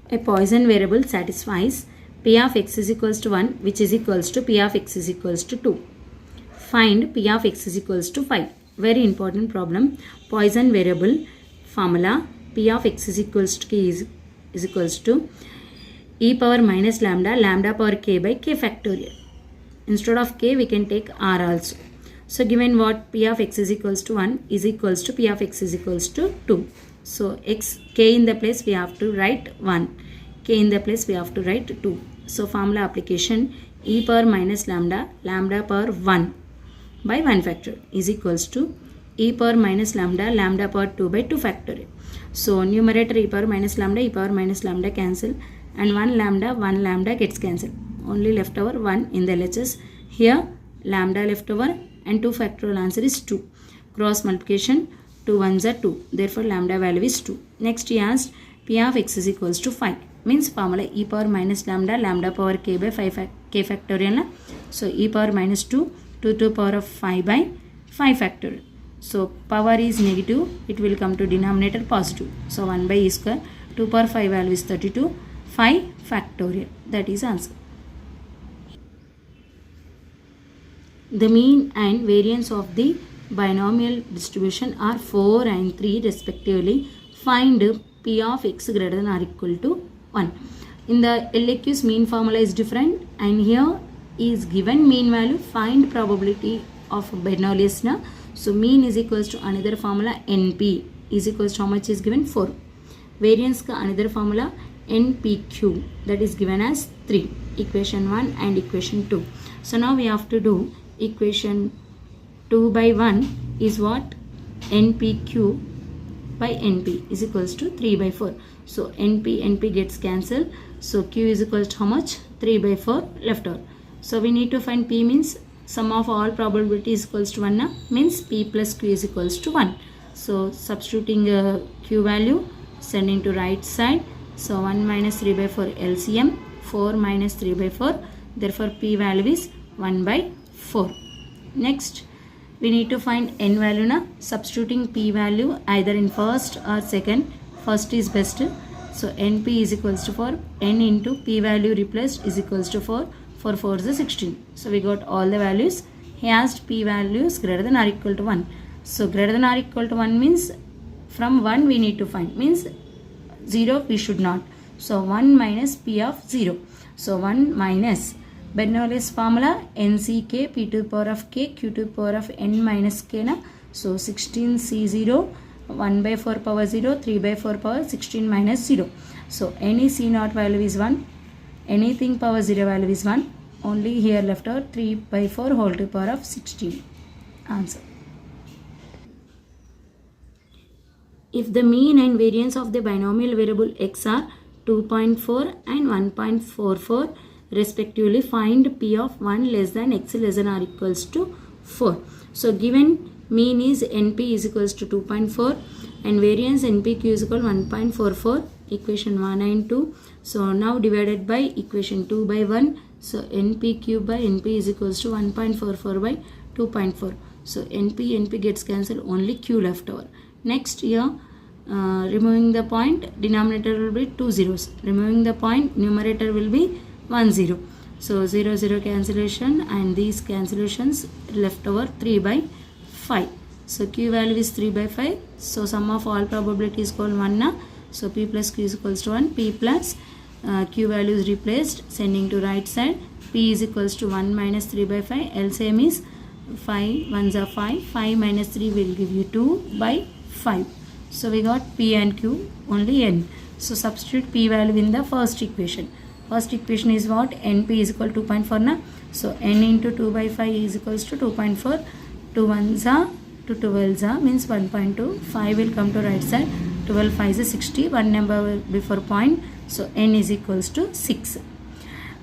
A Poisson variable satisfies P of x is equals to 1, which is equals to P of x is equals to 2. Find P of x is equals to 5. Very important problem. Poisson variable formula P of x is equals to k is equals to e power minus lambda, lambda power k by k factorial. Instead of k, we can take r also. So given what P of x is equals to 1 is equals to P of x is equals to 2. So k in the place we have to write 1. K in the place we have to write 2. So formula application e power minus lambda, lambda power 1 by 1 factorial is equals to e power minus lambda, lambda power 2 by 2 factorial. So numerator e power minus lambda cancel, and 1 lambda gets cancelled. Only left over 1 in the LHS. Here lambda left over and 2 factorial answer is 2. Cross multiplication 2 ones are 2. Therefore lambda value is 2. Next he asked P of x is equals to 5. Means formula e power minus lambda, lambda power k by 5 k factorial. So e power minus 2 to the power of 5 by 5 factorial. So power is negative, it will come to denominator positive. So 1 by e square, 2 power 5 value is 32, 5 factorial. That is answer. The mean and variance of the binomial distribution are 4 and 3 respectively. Find P of x greater than or equal to 1. In the LAQ's mean formula is different, and here is given mean value, find probability of Bernoulli's. So mean is equals to another formula NP is equals to how much is given 4. Variance ka another formula NPQ, that is given as 3. Equation 1 and equation 2. So now we have to do equation 2 by 1 is what? NPQ by NP is equals to 3 by 4. So NP gets cancelled. So Q is equals to how much? 3 by 4 left over. So we need to find P means sum of all probability is equals to 1 means P plus Q is equals to 1. So substituting Q value, sending to right side. So 1 minus 3 by 4 LCM, 4 minus 3 by 4. Therefore P value is 1 by 4. Next we need to find n value. Substituting P value either in first or second. First is best. So NP is equals to 4. N into P value replaced is equals to 4. 4 4 is 16. So we got all the values. He asked P values greater than or equal to 1. So greater than or equal to 1 means from 1 we need to find. Means 0 we should not. So 1 minus P of 0. So 1 minus Bernoulli's formula NCK P to the power of k, Q to the power of n minus k. So 16C0, 1 by 4 power 0, 3 by 4 power 16 minus 0. So any C0 value is 1. Anything power 0 value is 1. Only here left over 3 by 4 whole to the power of 16. Answer. If the mean and variance of the binomial variable x are 2.4 and 1.44 respectively, find P of 1 less than x less than or equals to 4. So given mean is NP is equals to 2.4 and variance NPQ is equal to 1.44. Equation 1 and 2. So now divided by equation 2 by 1. So NPQ by NP is equals to 1.44 by 2.4. So NP gets cancelled, only Q left over. Next here removing the point, denominator will be 2 zeros. Removing the point, numerator will be 1 0. So 0 0 cancellation, and these cancellations left over 3 by 5. So Q value is 3 by 5. So sum of all probability is called 1. So P plus Q is equals to 1. P plus Q value is replaced, sending to right side. P is equals to 1 minus 3 by 5. LCM is 5 ones are 5. 5 minus 3 will give you 2 by 5. So we got P and Q, only N. So substitute P value in the first equation. First equation is what? NP is equal to 2.4. So N into 2 by 5 is equals to 2.4. 2 ones are, 2 12s are means 1.2. 5 will come to right side. 12 5 is 60. One number before point. So N is equals to 6.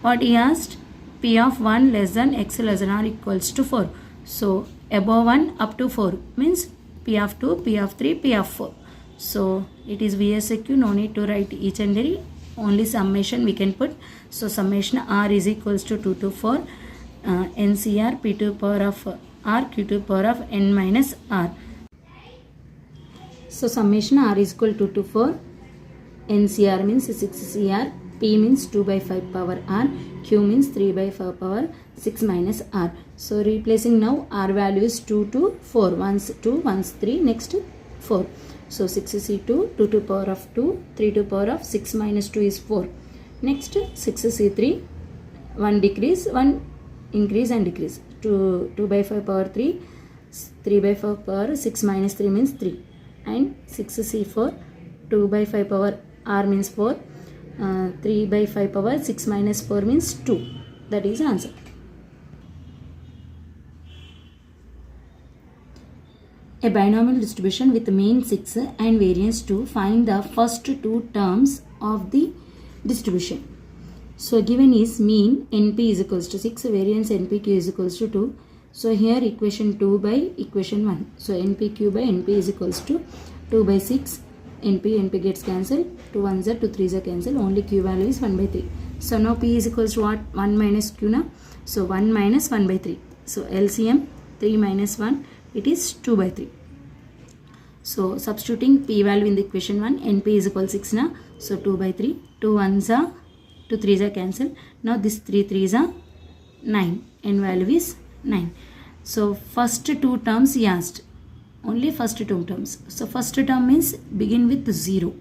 What he asked? P of 1 less than x less than or equals to 4. So above 1 up to 4 means P of 2, P of 3, P of 4. So it is Vsaqs. No need to write each and every. Only summation we can put. So summation R is equals to 2 to 4. NCR P to the power of R, Q to the power of N minus R. So summation R is equal to 2 to 4. NCR means 6CR, P means 2 by 5 power R, Q means 3 by 5 power 6 minus R. So replacing now R value is 2 to 4. Once 2, once 3, next 4. So 6C2, 2 to power of 2, 3 to power of 6 minus 2 is 4. Next 6C3, 1 decrease, 1 increase and decrease. 2 by 5 power 3, 3 by 5 power 6 minus 3 means 3. And 6C4, 2 by 5 power R means 4. 3 by 5 power 6 minus 4 means 2. That is the answer. A binomial distribution with mean 6 and variance 2. Find the first two terms of the distribution. So given is mean NP is equals to 6, variance NPQ is equals to 2. So here equation 2 by equation 1. So NPQ by NP is equals to 2 by 6. NP gets cancelled. 2 1s are 2 3s are cancelled. Only Q value is 1 by 3. So now P is equals to what? 1 minus Q na. So 1 minus 1 by 3. So LCM 3 minus 1. It is 2 by 3. So substituting P value in the equation 1, NP is equal to 6 na. So 2 by 3. 2 1s are 2 3s are cancelled. Now this 3 3s are 9. N value is 9. So first two terms he asked. Only first two terms. So first term means begin with 0.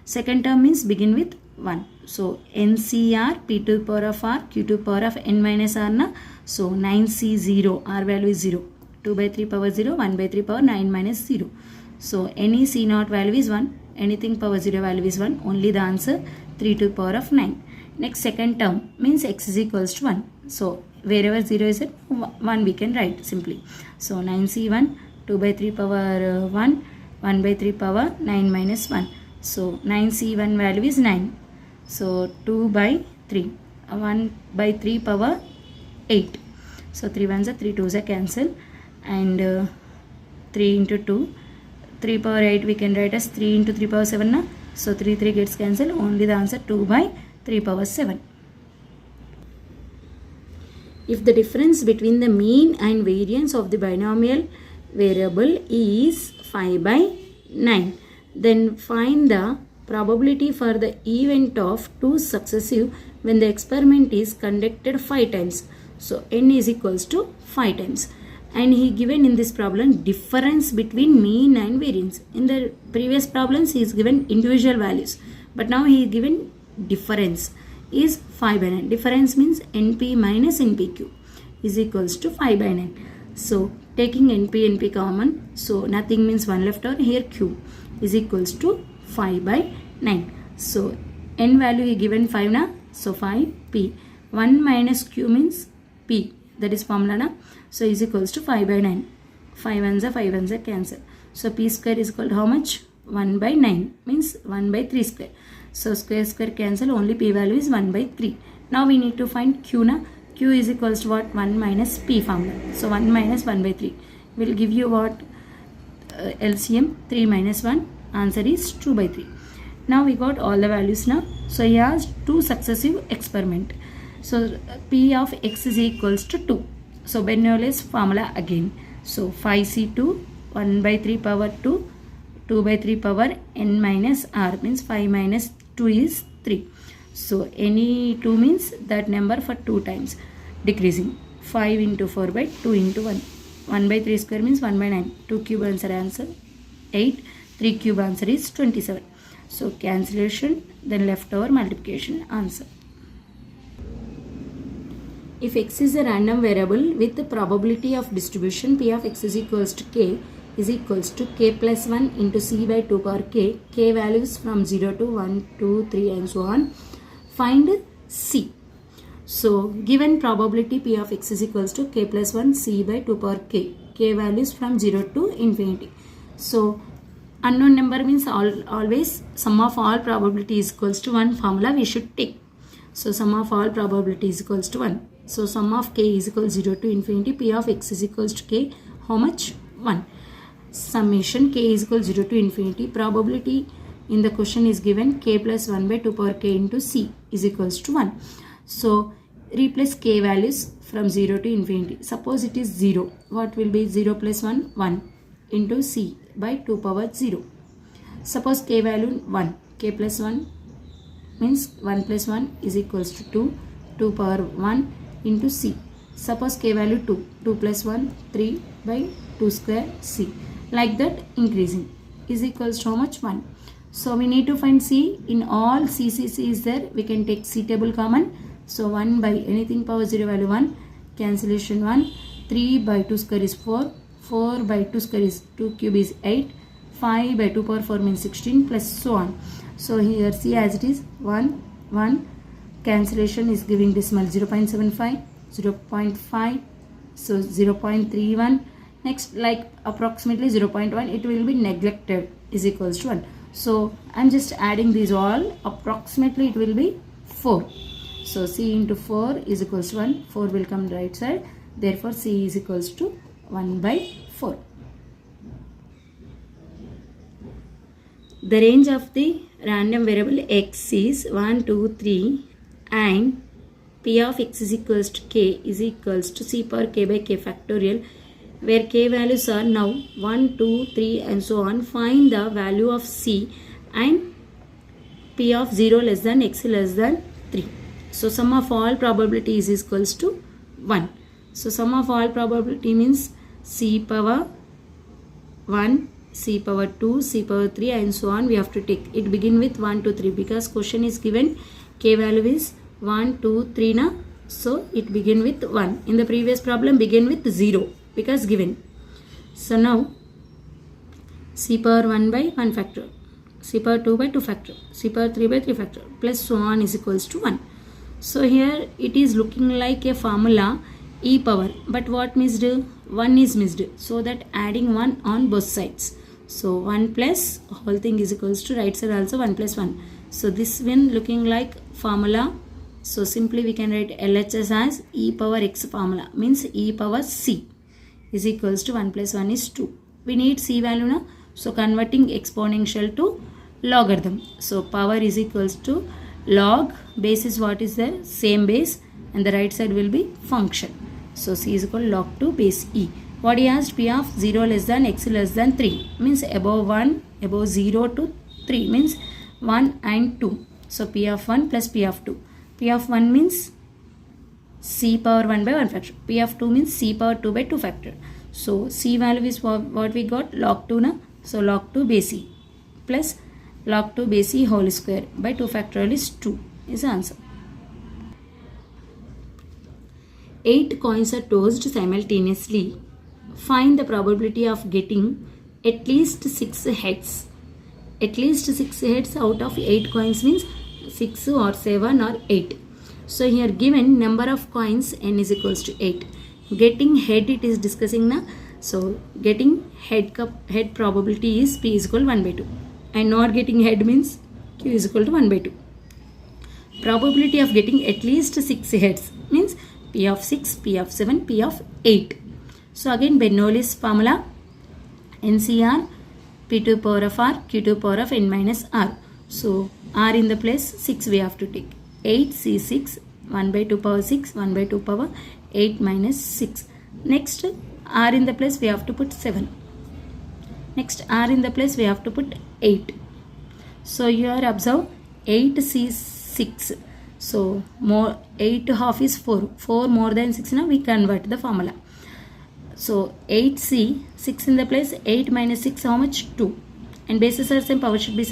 Second term means begin with 1. So NCR, P to the power of R, Q to the power of N minus R na. So 9C0, R value is 0. 2 by 3 power 0, 1 by 3 power 9 minus 0. So any C0 value is 1. Anything power 0 value is 1. Only the answer 3 to the power of 9. Next second term means x is equals to 1. So wherever 0 is at 1 we can write simply. So 9C1, 2 by 3 power 1, 1 by 3 power 9 minus 1. So 9C1 value is 9. So 2 by 3, 1 by 3 power 8. So 3 1s are 3 2s are cancelled. And 3 into 2, 3 power 8 we can write as 3 into 3 power 7 na. So 3 3 gets cancelled. Only the answer 2 by 3 power 7. If the difference between the mean and variance of the binomial variable is 5 by 9, then find the probability for the event of 2 successive when the experiment is conducted 5 times. So n is equals to 5 times. And he given in this problem difference between mean and variance. In the previous problems he is given individual values, but now he is given difference is 5 by 9. Difference means NP minus NPQ is equals to 5 by 9. So taking NP common, so nothing means 1 left over. Here Q is equals to 5 by 9. So N value he given 5 na. So 5 P. 1 minus Q means P. That is formula na. So is equals to 5 by 9. 5 1s are cancel. So P square is equal to how much? 1 by 9 means 1 by 3 square. So square cancel. Only P value is 1 by 3. Now we need to find Q na. Q is equals to what? 1 minus P formula. So 1 minus 1 by 3 will give you what? LCM 3 minus 1. Answer is 2 by 3. Now we got all the values now. So he has 2 successive experiment. So P of x is equals to 2. So Bernoulli's formula again. So 5C2, 1 by 3 power 2, 2 by 3 power n minus r means 5 minus 2 is 3. So any 2 means that number for 2 times decreasing. 5 into 4 by 2 into 1. 1 by 3 square means 1 by 9. 2 cube answer 8. 3 cube answer is 27. So cancellation, then leftover multiplication answer. If x is a random variable with the probability of distribution P of x is equals to k is equals to k plus 1 into c by 2 power k, k values from 0 to 1, 2, 3 and so on. Find c. So given probability P of x is equals to k plus 1 c by 2 power k, k values from 0 to infinity. So unknown number means always sum of all probability is equals to 1 formula we should take. So sum of all probability is equals to 1. So sum of k is equal to 0 to infinity. P of x is equals to k. How much? 1. Summation k is equal to 0 to infinity. Probability in the question is given k plus 1 by 2 power k into c is equals to 1. So replace k values from 0 to infinity. Suppose it is 0. What will be 0 plus 1? 1 into c by 2 power 0. Suppose k value 1. k plus 1 means 1 plus 1 is equals to 2, 2 power 1 into c. Suppose k value 2, 2 plus 1, 3 by 2 square c. Like that increasing is equals to how much? 1. So we need to find c. In all c is there. We can take c table common. So 1 by anything power 0 value 1. Cancellation 1. 3 by 2 square is 4. 4 by 2 square is 2 cube is 8. 5 by 2 power 4 means 16 plus so on. So here c as it is 1, 1. Cancellation is giving decimal 0.75, 0.5. So 0.31. Next, like approximately 0.1, it will be neglected is equals to 1. So I'm just adding these all. Approximately it will be 4. So c into 4 is equals to 1. 4 will come right side. Therefore c is equals to 1 by 4. The range of the random variable x is 1, 2, 3 and p of x is equals to k is equals to c power k by k factorial, where k values are now 1, 2, 3 and so on. Find the value of c and p of 0 less than x less than 3. So sum of all probabilities is equals to 1. So sum of all probability means c power 1, c power 2, c power 3 and so on. We have to take it begin with 1, 2, 3 because question is given k value is 1, 2, 3 na. So it begin with 1. In the previous problem begin with 0 because given. So now c power 1 by 1 factor, c power 2 by 2 factor, c power 3 by 3 factor plus so on is equals to 1. So here it is looking like a formula e power, but what missed? 1 is missed. So that adding 1 on both sides. So 1 plus whole thing is equals to right side also 1 plus 1. So this one looking like formula. So simply we can write LHS as e power x formula means e power c is equals to 1 plus 1 is 2. We need c value now. So converting exponential to logarithm. So power is equals to log, base is what is there? Same base, and the right side will be function. So c is equal to log 2 base e. What he asked? P of 0 less than x less than 3 means above 1, above 0 to 3 means 1 and 2. So p of 1 plus p of 2. P of 1 means c power 1 by 1 factor. P of 2 means c power 2 by 2 factor. So c value is what we got? Log 2 na. So log 2 base e plus log 2 base e whole square by 2 factorial is 2 is the answer. 8 coins are tossed simultaneously. Find the probability of getting at least 6 heads. At least 6 heads out of 8 coins means 6 or 7 or 8. So here given number of coins n is equals to 8. Getting head it is discussing now. So getting head probability is p is equal to 1 by 2. And not getting head means q is equal to 1 by 2. Probability of getting at least 6 heads means p of 6, p of 7, p of 8. So again Bernoulli's formula NCR p2 power of r, q2 power of n minus r. So r in the place 6 we have to take. 8 c6, 1 by 2 power 6, 1 by 2 power 8 minus 6. Next r in the place we have to put 7. Next r in the place we have to put 8. So here observe 8 c6. So more 8 half is 4. 4 more than 6 now we convert the formula. So 8c, 6 in the place, 8 minus 6 how much? 2. And bases are same, power should be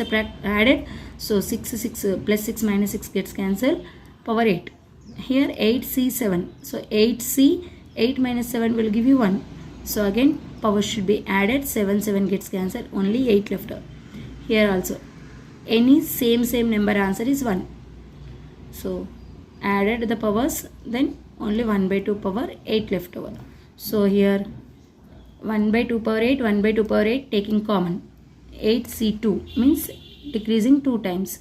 added. So 6 plus 6 minus 6 gets cancelled. Power 8. Here 8c7. So 8c, 8 minus 7 will give you 1. So again power should be added. 7 gets cancelled. Only 8 left out. Here also any same number answer is 1. So added the powers, then only 1 by 2 power 8 left over. So here 1 by 2 power 8, 1 by 2 power 8 taking common. 8c2 means decreasing 2 times.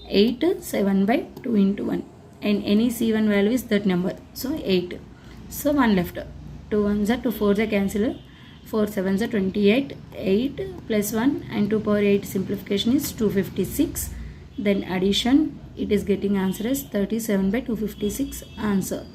8 7 by 2 into 1. And any c1 value is that number. So 8. So 1 left. 2 1s are 2 4s are cancelled. 4 7s are 28. 8 plus 1 and 2 power 8 simplification is 256. Then addition, it is getting answer as 37 by 256 answer.